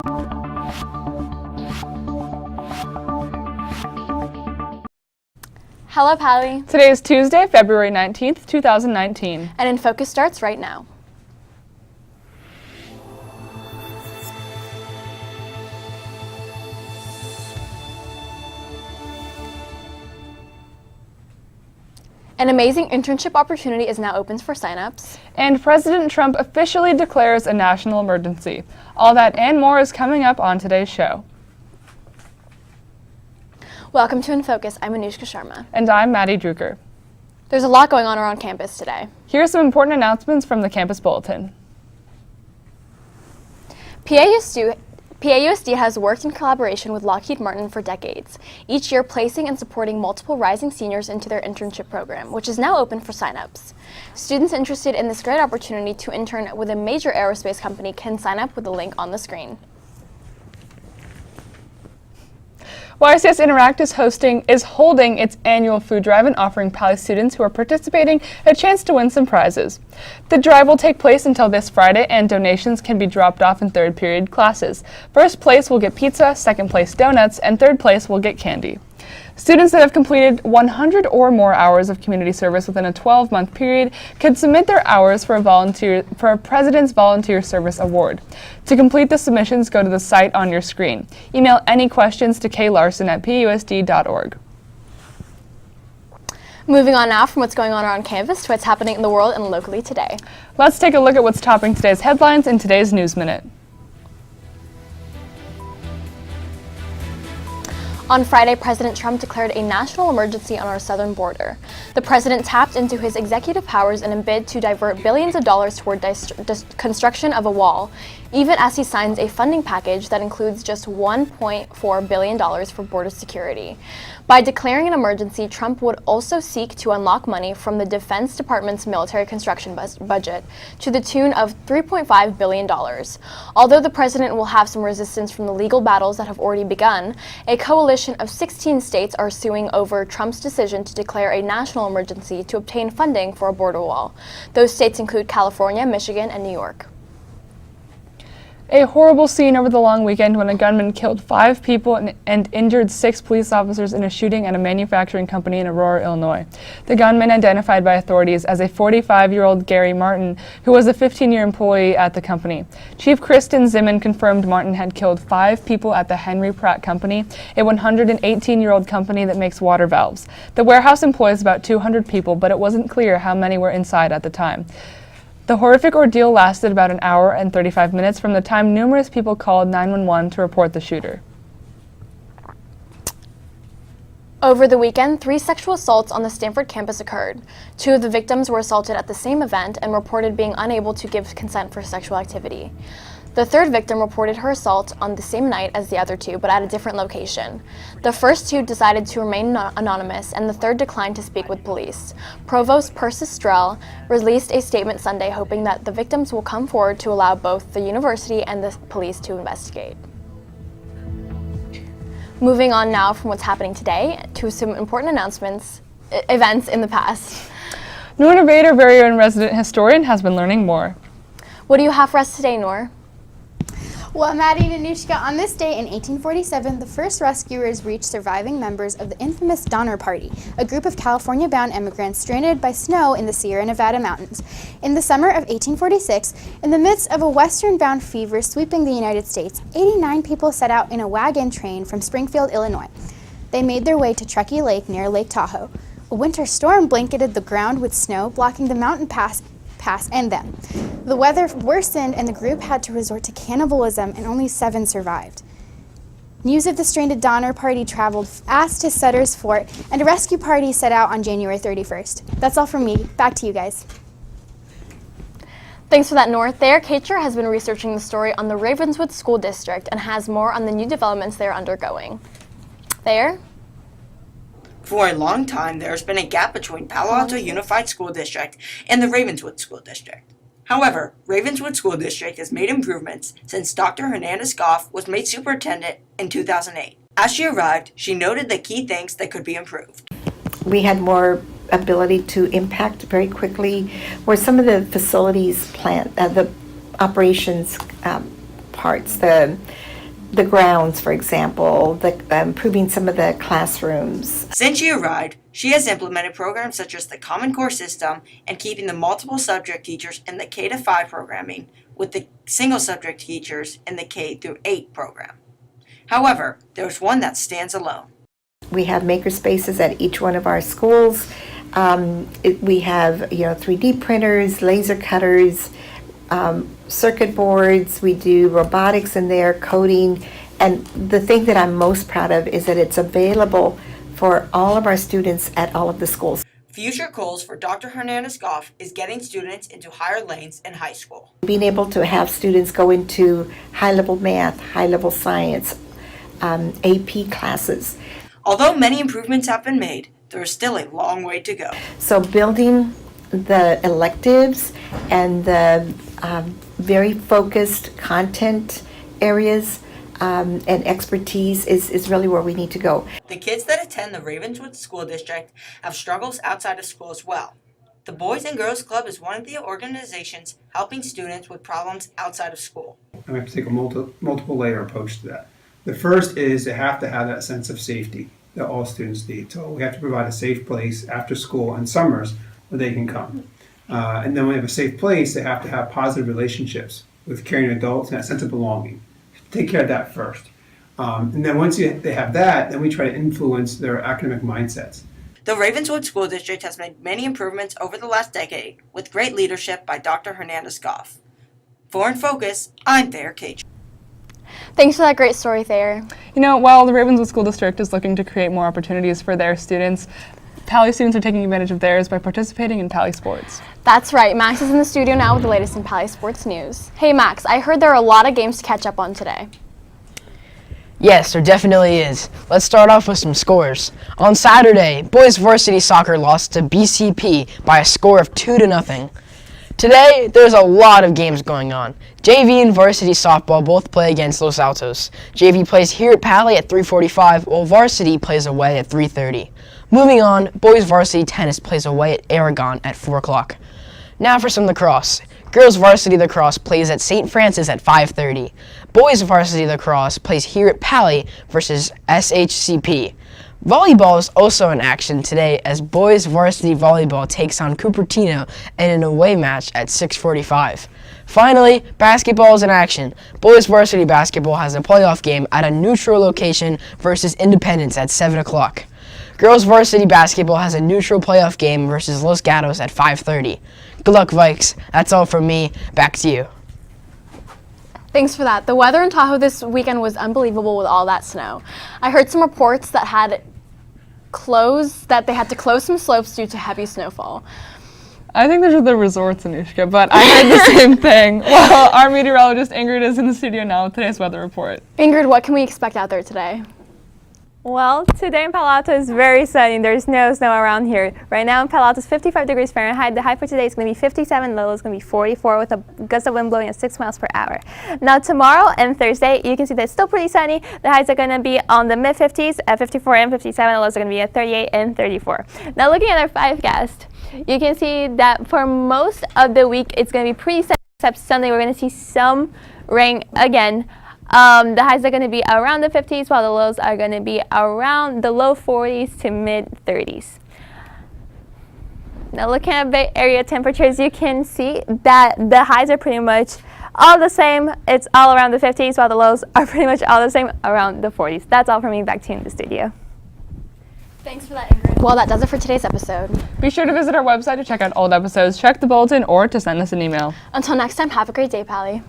Hello, Pally. Today is Tuesday, February 19th, 2019. And InFocus starts right now. An amazing internship opportunity is now open for signups. And President Trump officially declares a national emergency. All that and more is coming up on today's show. Welcome to InFocus. I'm Anushka Sharma. And I'm Maddie Drucker. There's a lot going on around campus today. Here are some important announcements from the campus bulletin. PAUSD has worked in collaboration with Lockheed Martin for decades, each year placing and supporting multiple rising seniors into their internship program, which is now open for signups. Students interested in this great opportunity to intern with a major aerospace company can sign up with the link on the screen. YCS Interact is holding its annual food drive and offering Pally students who are participating a chance to win some prizes. The drive will take place until this Friday, and donations can be dropped off in third period classes. First place will get pizza, second place donuts, and third place will get candy. Students that have completed 100 or more hours of community service within a 12-month period can submit their hours for a President's Volunteer Service Award. To complete the submissions, go to the site on your screen. Email any questions to klarson@pusd.org. Moving on now from what's going on around campus to what's happening in the world and locally today. Let's take a look at what's topping today's headlines in today's News Minute. On Friday, President Trump declared a national emergency on our southern border. The president tapped into his executive powers in a bid to divert billions of dollars toward construction of a wall, even as he signs a funding package that includes just $1.4 billion for border security. By declaring an emergency, Trump would also seek to unlock money from the Defense Department's military construction budget to the tune of $3.5 billion. Although the president will have some resistance from the legal battles that have already begun, a coalition of 16 states are suing over Trump's decision to declare a national emergency to obtain funding for a border wall. Those states include California, Michigan, and New York. A horrible scene over the long weekend when a gunman killed 5 people and injured 6 police officers in a shooting at a manufacturing company in Aurora, Illinois. The gunman, identified by authorities as a 45-year-old Gary Martin, who was a 15-year employee at the company. Chief Kristen Zimmern confirmed Martin had killed 5 people at the Henry Pratt Company, a 118-year-old company that makes water valves. The warehouse employs about 200 people, but it wasn't clear how many were inside at the time. The horrific ordeal lasted about an hour and 35 minutes from the time numerous people called 911 to report the shooter. Over the weekend, 3 sexual assaults on the Stanford campus occurred. 2 of the victims were assaulted at the same event and reported being unable to give consent for sexual activity. The 3rd victim reported her assault on the same night as the other 2, but at a different location. The first 2 decided to remain anonymous, and the 3rd declined to speak with police. Provost Persis Strell released a statement Sunday hoping that the victims will come forward to allow both the university and the police to investigate. Moving on now from what's happening today to some important events in the past. Noor Naveed, very own resident historian, has been learning more. What do you have for us today, Noor? Well, Maddie and Anushka, on this day in 1847, the first rescuers reached surviving members of the infamous Donner Party, a group of California-bound immigrants stranded by snow in the Sierra Nevada mountains. In the summer of 1846, in the midst of a western-bound fever sweeping the United States, 89 people set out in a wagon train from Springfield, Illinois. They made their way to Truckee Lake near Lake Tahoe. A winter storm blanketed the ground with snow, blocking the mountain pass and them. The weather worsened and the group had to resort to cannibalism, and only 7 survived. News of the stranded Donner Party traveled fast to Sutter's Fort, and a rescue party set out on January 31st. That's all from me. Back to you guys. Thanks for that, Noor. Thayer Kacher has been researching the story on the Ravenswood School District and has more on the new developments they are undergoing. Thayer? For a long time, there has been a gap between Palo Alto Unified School District and the Ravenswood School District. However, Ravenswood School District has made improvements since Dr. Hernandez Goff was made superintendent in 2008. As she arrived, she noted the key things that could be improved. We had more ability to impact very quickly, where some of the facilities the operations parts, the the grounds, for example, improving some of the classrooms. Since she arrived, she has implemented programs such as the Common Core system and keeping the multiple subject teachers in the K-5 programming with the single subject teachers in the K-8 program. However, there's one that stands alone. We have maker spaces at each one of our schools. We have 3D printers, laser cutters, circuit boards. We do robotics in there, coding. And the thing that I'm most proud of is that it's available for all of our students at all of the schools. Future goals for Dr. Hernandez-Goff is getting students into higher lanes in high school. Being able to have students go into high-level math, high-level science, AP classes. Although many improvements have been made, there is still a long way to go. So building the electives and the very focused content areas and expertise is really where we need to go. The kids that attend the Ravenswood School District have struggles outside of school as well. The Boys and Girls Club is one of the organizations helping students with problems outside of school. And we have to take a multiple layer approach to that. The first is they have to have that sense of safety that all students need. So we have to provide a safe place after school and summers where they can come. And then when they have a safe place, they have to have positive relationships with caring adults and that sense of belonging. Take care of that first. And then once they have that, then we try to influence their academic mindsets. The Ravenswood School District has made many improvements over the last decade with great leadership by Dr. Hernandez-Goff. For InFocus, I'm Thayer Cage. Thanks for that great story, Thayer. While the Ravenswood School District is looking to create more opportunities for their students, Pally students are taking advantage of theirs by participating in Pally sports. That's right. Max is in the studio now with the latest in Pally sports news. Hey, Max, I heard there are a lot of games to catch up on today. Yes, there definitely is. Let's start off with some scores. On Saturday, boys varsity soccer lost to BCP by a score of 2-0. Today, there's a lot of games going on. JV and varsity softball both play against Los Altos. JV plays here at Pally at 3:45, while varsity plays away at 3:30. Moving on, boys varsity tennis plays away at Aragon at 4 o'clock. Now for some lacrosse. Girls varsity lacrosse plays at St. Francis at 5:30. Boys varsity lacrosse plays here at Pally versus SHCP. Volleyball is also in action today as boys varsity volleyball takes on Cupertino in an away match at 6:45. Finally, basketball is in action. Boys varsity basketball has a playoff game at a neutral location versus Independence at 7 o'clock. Girls varsity basketball has a neutral playoff game versus Los Gatos at 5:30. Good luck, Vikes. That's all from me. Back to you. Thanks for that. The weather in Tahoe this weekend was unbelievable with all that snow. I heard some reports that they had to close some slopes due to heavy snowfall. I think those are the resorts, Anushka, but I heard the same thing. Well, our meteorologist Ingrid is in the studio now with today's weather report. Ingrid, what can we expect out there today? Well, today in Palo Alto is very sunny. There's no snow around here. Right now in Palo Alto is 55 degrees Fahrenheit. The high for today is going to be 57, low is going to be 44 with a gust of wind blowing at 6 miles per hour. Now tomorrow and Thursday, you can see that it's still pretty sunny. The highs are going to be on the mid-50s at 54 and 57. The lows are going to be at 38 and 34. Now looking at our forecast, you can see that for most of the week, it's going to be pretty sunny, except Sunday we're going to see some rain again. The highs are going to be around the 50s, while the lows are going to be around the low 40s to mid 30s. Now looking at Bay Area temperatures, you can see that the highs are pretty much all the same. It's all around the 50s, while the lows are pretty much all the same around the 40s. That's all from me. Back to you in the studio. Thanks for that, Ingrid. Well, that does it for today's episode. Be sure to visit our website to check out old episodes, check the bulletin, or to send us an email. Until next time, have a great day, Pally.